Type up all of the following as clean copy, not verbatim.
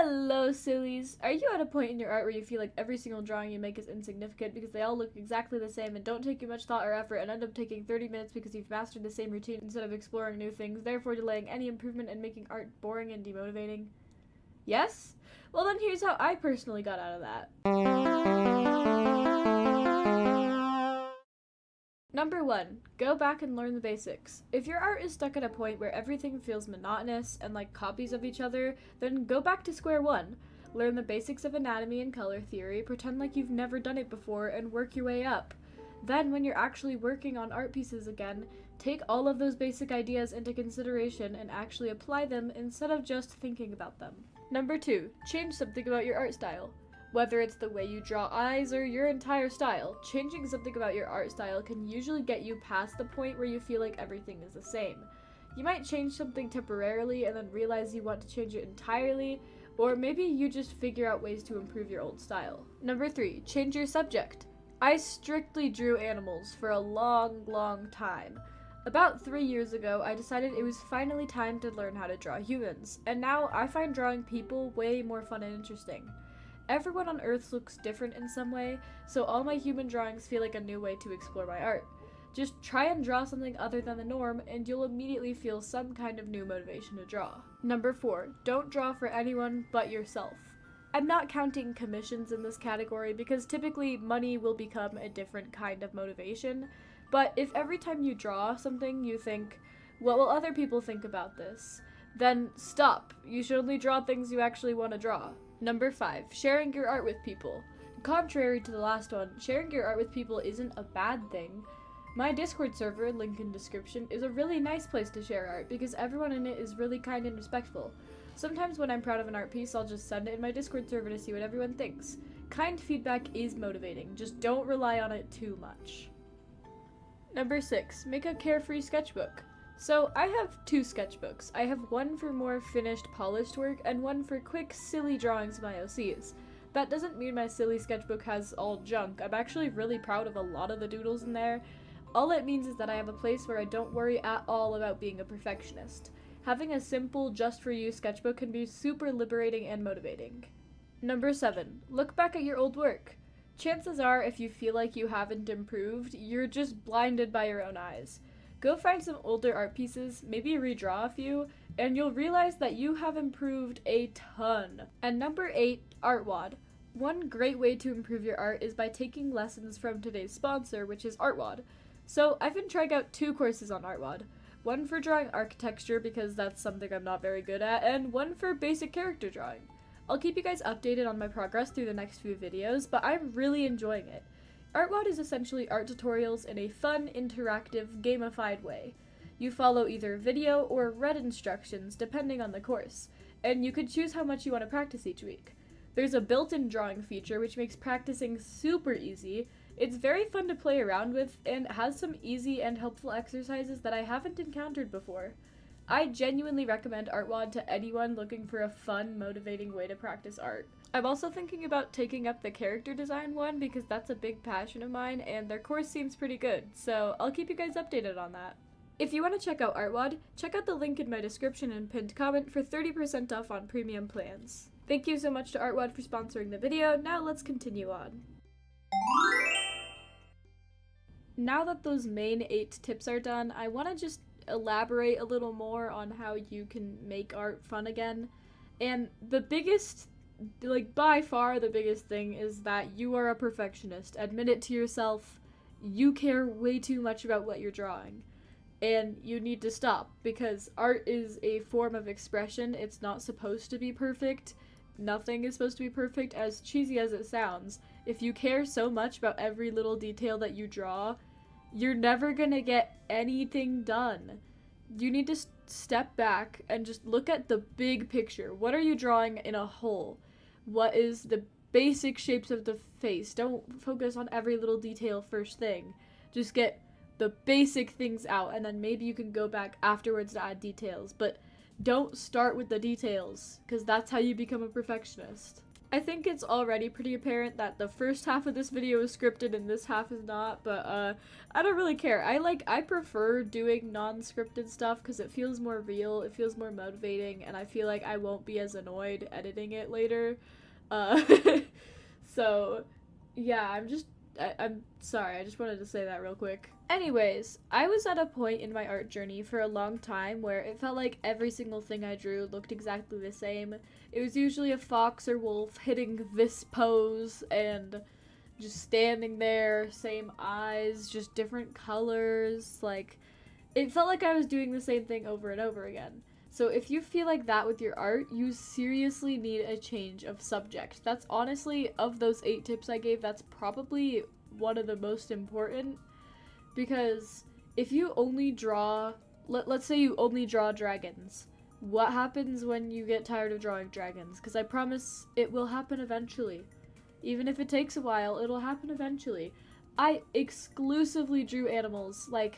Hello, sillies! Are you at a point in your art where you feel like every single drawing you make is insignificant because they all look exactly the same and don't take you much thought or effort and end up taking 30 minutes because you've mastered the same routine instead of exploring new things, therefore delaying any improvement and making art boring and demotivating? Yes? Well then here's how I personally got out of that. Number 1. Go back and learn the basics. If your art is stuck at a point where everything feels monotonous and like copies of each other, then go back to square one. Learn the basics of anatomy and color theory, pretend like you've never done it before, and work your way up. Then, when you're actually working on art pieces again, take all of those basic ideas into consideration and actually apply them instead of just thinking about them. Number 2. Change something about your art style. Whether it's the way you draw eyes or your entire style, changing something about your art style can usually get you past the point where you feel like everything is the same. You might change something temporarily and then realize you want to change it entirely, or maybe you just figure out ways to improve your old style. Number 3. Change your subject. I strictly drew animals for a long time. About 3 years ago, I decided it was finally time to learn how to draw humans, and now I find drawing people way more fun and interesting. Everyone on Earth looks different in some way, so all my human drawings feel like a new way to explore my art. Just try and draw something other than the norm, and you'll immediately feel some kind of new motivation to draw. Number 4. Don't draw for anyone but yourself. I'm not counting commissions in this category because typically money will become a different kind of motivation, but if every time you draw something you think, what will other people think about this? Then stop. You should only draw things you actually want to draw. Number 5. Sharing your art with people. Contrary to the last one, sharing your art with people isn't a bad thing. My Discord server, link in description, is a really nice place to share art because everyone in it is really kind and respectful. Sometimes when I'm proud of an art piece, I'll just send it in my Discord server to see what everyone thinks. Kind feedback is motivating, just don't rely on it too much. Number 6. Make a carefree sketchbook. So, I have 2 sketchbooks. I have one for more finished, polished work, and one for quick, silly drawings of my OCs. That doesn't mean my silly sketchbook has all junk. I'm actually really proud of a lot of the doodles in there. All it means is that I have a place where I don't worry at all about being a perfectionist. Having a simple, just-for-you sketchbook can be super liberating and motivating. Number 7. Look back at your old work. Chances are, if you feel like you haven't improved, you're just blinded by your own eyes. Go find some older art pieces, maybe redraw a few, and you'll realize that you have improved a ton. And number 8, ArtWad. One great way to improve your art is by taking lessons from today's sponsor, which is ArtWad. So I've been trying out 2 courses on ArtWad. One for drawing architecture because that's something I'm not very good at, and one for basic character drawing. I'll keep you guys updated on my progress through the next few videos, but I'm really enjoying it. ArtWad is essentially art tutorials in a fun, interactive, gamified way. You follow either video or read instructions depending on the course, and you could choose how much you want to practice each week. There's a built-in drawing feature which makes practicing super easy. It's very fun to play around with and has some easy and helpful exercises that I haven't encountered before. I genuinely recommend ArtWad to anyone looking for a fun, motivating way to practice art. I'm also thinking about taking up the character design one because that's a big passion of mine and their course seems pretty good, so I'll keep you guys updated on that. If you want to check out ArtWad, check out the link in my description and pinned comment for 30% off on premium plans. Thank you so much to ArtWad for sponsoring the video, now let's continue on. Now that those main 8 tips are done, I want to just elaborate a little more on how you can make art fun again. And the biggest, by far the biggest thing is that you are a perfectionist. Admit it to yourself. You care way too much about what you're drawing. And you need to stop, because art is a form of expression. It's not supposed to be perfect. Nothing is supposed to be perfect, as cheesy as it sounds. If you care so much about every little detail that you draw, you're never gonna get anything done. You need to step back and just look at the big picture. What are you drawing in a whole? What is the basic shapes of the face? Don't focus on every little detail first thing. Just get the basic things out, and then maybe you can go back afterwards to add details, but don't start with the details, because that's how you become a perfectionist. I think it's already pretty apparent that the first half of this video is scripted and this half is not, but I don't really care. I prefer doing non-scripted stuff because it feels more real, it feels more motivating, and I feel like I won't be as annoyed editing it later. Uh, so, yeah, I'm sorry, I just wanted to say that real quick. Anyways, I was at a point in my art journey for a long time where it felt like every single thing I drew looked exactly the same. It was usually a fox or wolf hitting this pose and just standing there, same eyes, just different colors. Like, it felt like I was doing the same thing over and over again. So if you feel like that with your art, you seriously need a change of subject. That's honestly, of those 8 tips I gave, that's probably one of the most important. Because if you only draw, let's say you only draw dragons, what happens when you get tired of drawing dragons? Because I promise it will happen eventually. Even if it takes a while, it'll happen eventually. I exclusively drew animals. Like,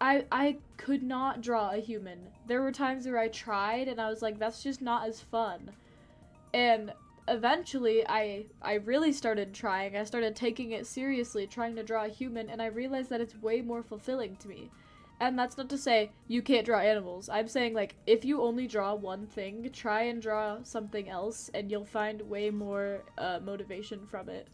I could not draw a human. There were times where I tried and I was like, that's just not as fun. And eventually I really started trying. I started taking it seriously, trying to draw a human, and I realized that it's way more fulfilling to me. And that's not to say you can't draw animals. I'm saying, like, if you only draw one thing, try and draw something else, and you'll find way more motivation from it.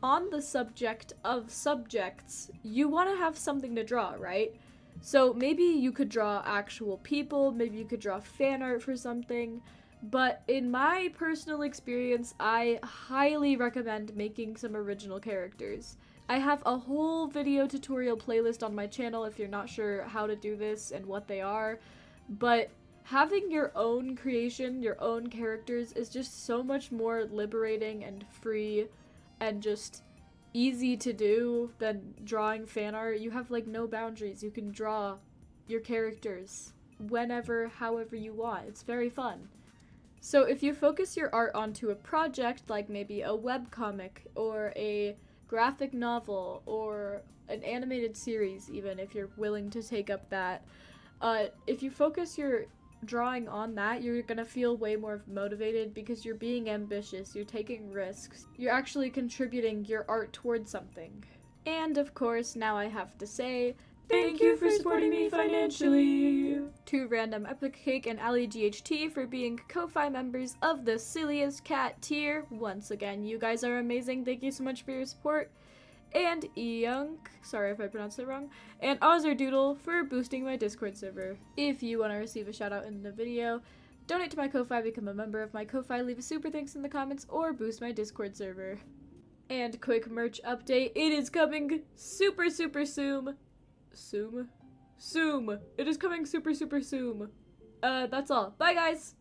On the subject of subjects, you want to have something to draw, right? So maybe you could draw actual people, maybe you could draw fan art for something. But in my personal experience, I highly recommend making some original characters. I have a whole video tutorial playlist on my channel if you're not sure how to do this and what they are, but having your own creation, your own characters, is just so much more liberating and free and just easy to do than drawing fan art. You have like no boundaries. You can draw your characters whenever, however you want. It's very fun. So if you focus your art onto a project, like maybe a webcomic or a graphic novel or an animated series, even if you're willing to take up that, if you focus your drawing on that, you're gonna feel way more motivated because you're being ambitious, you're taking risks, you're actually contributing your art towards something. And of course, now I have to say, thank you for supporting me financially! To Random Epic Cake and Ali GHT for being Ko-Fi members of the Silliest Cat tier. Once again, you guys are amazing. Thank you so much for your support. And Eunk, sorry if I pronounced it wrong, and Ozerdoodle for boosting my Discord server. If you want to receive a shout out in the video, donate to my Ko-Fi, become a member of my Ko-Fi, leave a super thanks in the comments, or boost my Discord server. And quick merch update, it is coming super soon. Soon. It is coming super soon. That's all. Bye, guys!